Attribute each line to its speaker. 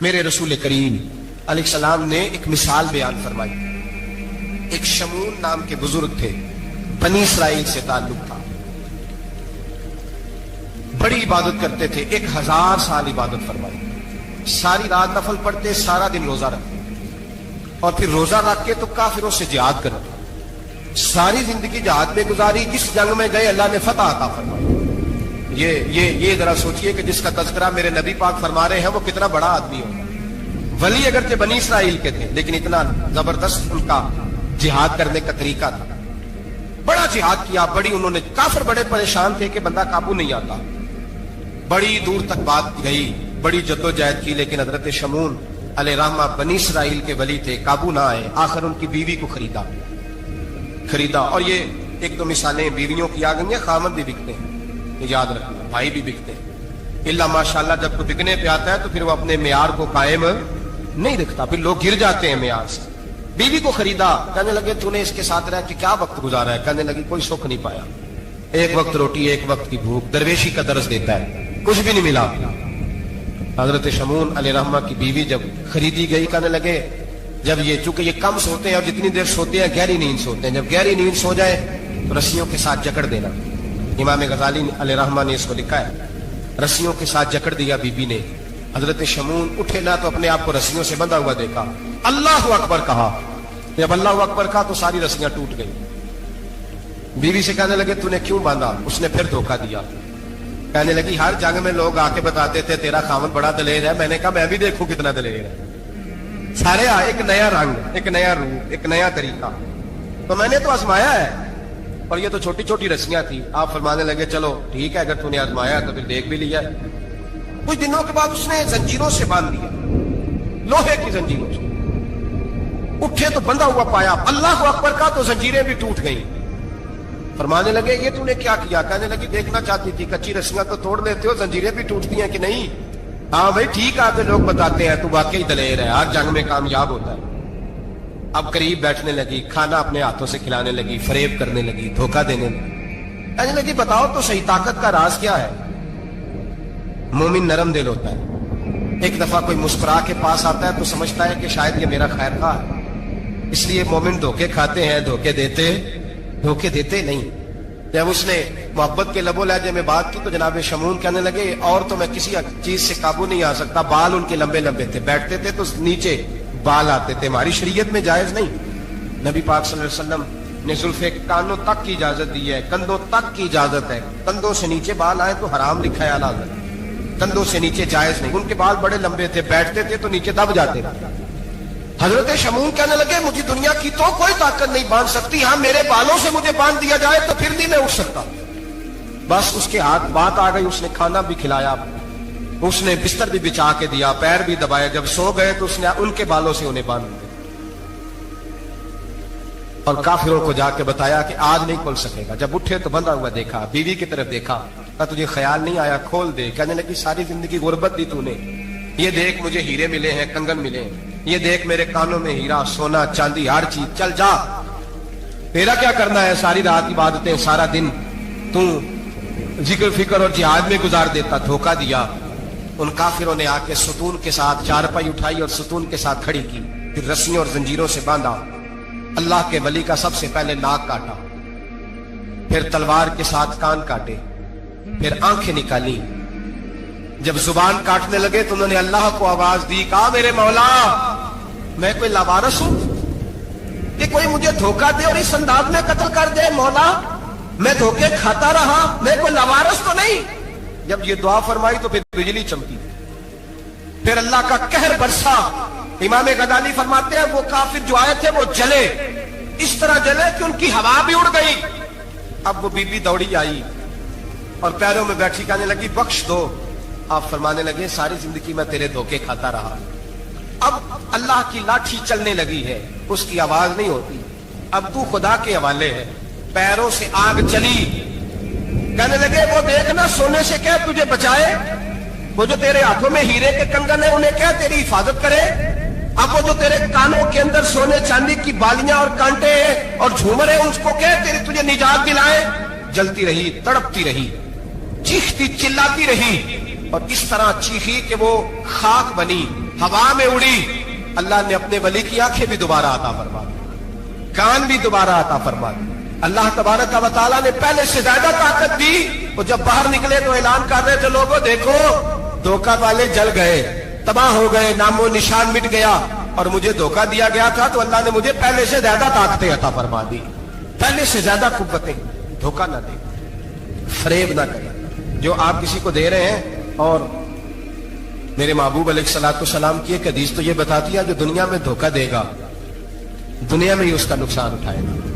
Speaker 1: میرے رسول کریم علیہ السلام نے ایک مثال بیان فرمائی۔ ایک شمون نام کے بزرگ تھے، بنی اسرائیل سے تعلق تھا، بڑی عبادت کرتے تھے، 1000 سال عبادت فرمائی، ساری رات نفل پڑھتے، سارا دن روزہ رکھتے، اور پھر روزہ رکھ کے تو کافروں سے جہاد کرتے، ساری زندگی جہاد میں گزاری، جس جنگ میں گئے اللہ نے فتح عطا فرمائی۔ یہ ذرا سوچئے کہ جس کا تذکرہ میرے نبی پاک فرما رہے ہیں وہ کتنا بڑا آدمی ہوگا۔ ولی اگرچہ بنی اسرائیل کے تھے لیکن اتنا زبردست ان کا جہاد کرنے کا طریقہ تھا، بڑا جہاد کیا، بڑی انہوں نے، کافر بڑے پریشان تھے کہ بندہ قابو نہیں آتا، بڑی دور تک بات گئی، بڑی جدوجہد کی، لیکن حضرت شمون علیہ رحمہ بنی اسرائیل کے ولی تھے، قابو نہ آئے، آخر ان کی بیوی کو خریدا۔ اور یہ ایک دو مثالیں بیویوں کی آ گئی ہیں، خامد بھی بکتے ہیں، یاد رکھنا، بھائی بھی بکتے ہیں، اللہ ماشاءاللہ جب کوئی بکنے پہ آتا ہے تو پھر وہ اپنے معیار کو قائم نہیں رکھتا، پھر لوگ گر جاتے ہیں معیار سے۔ بیوی کو خریدا، کہنے لگے تو نے اس کے ساتھ رہ کے کیا وقت گزارا ہے؟ کہنے لگی کوئی سکھ نہیں پایا، ایک وقت روٹی ایک وقت کی بھوک، درویشی کا درس دیتا ہے، کچھ بھی نہیں ملا۔ حضرت شمون علیہ رحمہ کی بیوی جب خریدی گئی، کہنے لگے جب یہ چونکہ یہ کم سوتے ہیں اور جتنی دیر سوتے ہیں گہری نیند سوتے ہیں، جب گہری نیند سو جائے تو رسیوں کے ساتھ جکڑ دینا۔ امام غزالی علیہ رحمہ نے اس کو لکھا ہے، رسیوں کے ساتھ جکڑ دیا بیوی نے۔ حضرت شمون اٹھے نہ تو اپنے آپ کو رسیوں سے بندھا ہوا دیکھا، اللہ اکبر کہا، جب اللہ اکبر کہا تو ساری رسیاں ٹوٹ گئی۔ بیوی سے کہنے لگے تو نے کیوں باندھا؟ اس نے پھر دھوکہ دیا، کہنے لگی ہر جنگ میں لوگ آ کے بتاتے تھے تیرا خاوند بڑا دلیر ہے، میں نے کہا میں بھی دیکھوں کتنا دلیر ہے۔ سارے ایک نیا رنگ، ایک نیا روپ، ایک نیا طریقہ، تو میں نے تو آزمایا ہے، اور یہ تو چھوٹی چھوٹی رسیاں تھی۔ آپ فرمانے لگے چلو ٹھیک ہے، اگر تو نے آزمایا تو پھر دیکھ بھی لیا۔ کچھ دنوں کے بعد اس نے زنجیروں سے باندھ دیا، لوہے کی زنجیروں سے، اٹھے تو بندھا ہوا پایا، اللہ اکبر کا تو زنجیریں بھی ٹوٹ گئیں۔ فرمانے لگے یہ تو نے کیا کیا؟ کہنے لگی دیکھنا چاہتی تھی، کچی رسیاں تو توڑ دیتے ہو، زنجیریں بھی ٹوٹتی ہیں کہ نہیں؟ ہاں بھائی ٹھیک آتے لوگ بتاتے ہیں تو واقعی دلیر ہے، ہر جنگ میں کامیاب ہوتا ہے۔ اب قریب بیٹھنے لگی، کھانا اپنے ہاتھوں سے کھلانے لگی، فریب کرنے لگی، دھوکہ دینے لگی۔ کہنے لگی بتاؤ تو صحیح طاقت کا راز کیا ہے؟ مومن نرم دل ہوتا ہے، ایک دفعہ کوئی مسکرا کے پاس آتا ہے تو سمجھتا ہے کہ شاید یہ میرا خیر خواہ ہے، اس لیے مومن دھوکے کھاتے ہیں، دھوکے دیتے نہیں۔ جب اس نے محبت کے لب و لہجے میں بات کی تو جناب شمون کہنے لگے اور تو میں کسی چیز سے قابو نہیں آ سکتا، بال ان کے لمبے لمبے تھے، بیٹھتے تھے تو نیچے بال آتے تھے، ہماری شریعت میں جائز نہیں۔ نبی پاک صلی اللہ علیہ وسلم نے زلفے کانوں تک کی اجازت دی ہے، کندھوں تک کی اجازت ہے، کندھوں سے نیچے بال آئے تو حرام لکھا ہے اعلیٰ حضرت، کندھوں سے نیچے جائز نہیں۔ ان کے بال بڑے لمبے تھے، بیٹھتے تھے تو نیچے دب جاتے تھے۔ حضرت شمون کہنے لگے مجھے دنیا کی تو کوئی طاقت نہیں باندھ سکتی، ہاں میرے بالوں سے مجھے باندھ دیا جائے تو پھر نہیں میں اٹھ سکتا۔ بس اس کے ہاتھ بات آ گئی، اس نے کھانا بھی کھلایا، اس نے بستر بھی بچھا کے دیا، پیر بھی دبایا، جب سو گئے تو اس نے ان کے بالوں سے انہیں باندھ دیا اور کافروں کو جا کے بتایا کہ آج نہیں کھول سکے گا۔ جب اٹھے تو بندھا ہوا دیکھا، بیوی کی طرف دیکھا، کہا تجھے خیال نہیں آیا کھول دے؟ کہنے لگی ساری زندگی غربت دی تو نے، یہ دیکھ مجھے ہیرے ملے ہیں، کنگن ملے ہیں، یہ دیکھ میرے کانوں میں ہیرا، سونا چاندی، ہر چیز، چل جا، تیرا کیا کرنا ہے؟ ساری رات عبادتیں، سارا دن تو ذکر فکر اور جہاد میں گزار دیتا۔ دھوکہ دیا۔ ان کافروں نے آ کے ستون کے ساتھ چارپائی اٹھائی اور ستون کے ساتھ کھڑی کی، پھر رسیوں اور زنجیروں سے باندھا۔ اللہ کے ولی کا سب سے پہلے ناک کاٹا، پھر تلوار کے ساتھ کان کاٹے، پھر آنکھیں نکالی۔ جب زبان کاٹنے لگے تو انہوں نے اللہ کو آواز دی، کہا میرے مولا میں کوئی لاوارث ہوں کہ کوئی مجھے دھوکہ دے اور اس انداز میں قتل کر دے؟ مولا میں دھوکے کھاتا رہا، میں کوئی لاوارث تو نہیں؟ جب یہ دعا فرمائی تو پھر بجلی چمکی، پھر اللہ کا قہر برسا۔ امام غزالی فرماتے ہیں وہ کافر جو آئے تھے وہ جلے، اس طرح جلے کہ ان کی ہوا بھی اڑ گئی۔ اب وہ بی بی دوڑی آئی اور پیروں میں بیٹھی، کہنے لگی بخش دو۔ آپ فرمانے لگے ساری زندگی میں تیرے دھوکے کھاتا رہا، اب اللہ کی لاٹھی چلنے لگی ہے، اس کی آواز نہیں ہوتی، اب تو خدا کے حوالے ہے۔ پیروں سے آگ چلی، کہنے لگے وہ دیکھنا سونے سے کہہ تجھے بچائے، وہ جو تیرے ہاتھوں میں ہیرے کے کنگن ہیں انہیں کہہ تیری حفاظت کرے، اب وہ جو تیرے کانوں کے اندر سونے چاندی کی بالیاں اور کانٹے اور جھومر ہیں اس کو کہہ تجھے نجات دلائے۔ جلتی رہی، تڑپتی رہی، چیختی چلاتی رہی، اور اس طرح چیخی کہ وہ خاک بنی، ہوا میں اڑی، اللہ نے اپنے ولی کی آنکھیں بھی دوبارہ عطا فرما دی، کان بھی دوبارہ عطا فرما دی۔ اللہ تبارک و تعالیٰ نے پہلے سے زیادہ طاقت دی۔ وہ جب باہر نکلے تو اعلان کر رہے تھے، لوگوں دیکھو دھوکہ والے جل گئے، تباہ ہو گئے، نام و نشان مٹ گیا، اور مجھے دھوکہ دیا گیا تھا تو اللہ نے مجھے پہلے سے زیادہ طاقتیں عطا فرما دی، پہلے سے زیادہ قوتیں۔ دھوکہ نہ دیں، فریب نہ کریں۔ جو آپ کسی کو دے رہے ہیں، اور میرے محبوب علیہ الصلوۃ والسلام کی ایک حدیث تو یہ بتاتی ہے جو دنیا میں دھوکہ دے گا دنیا میں ہی اس کا نقصان اٹھائے گا۔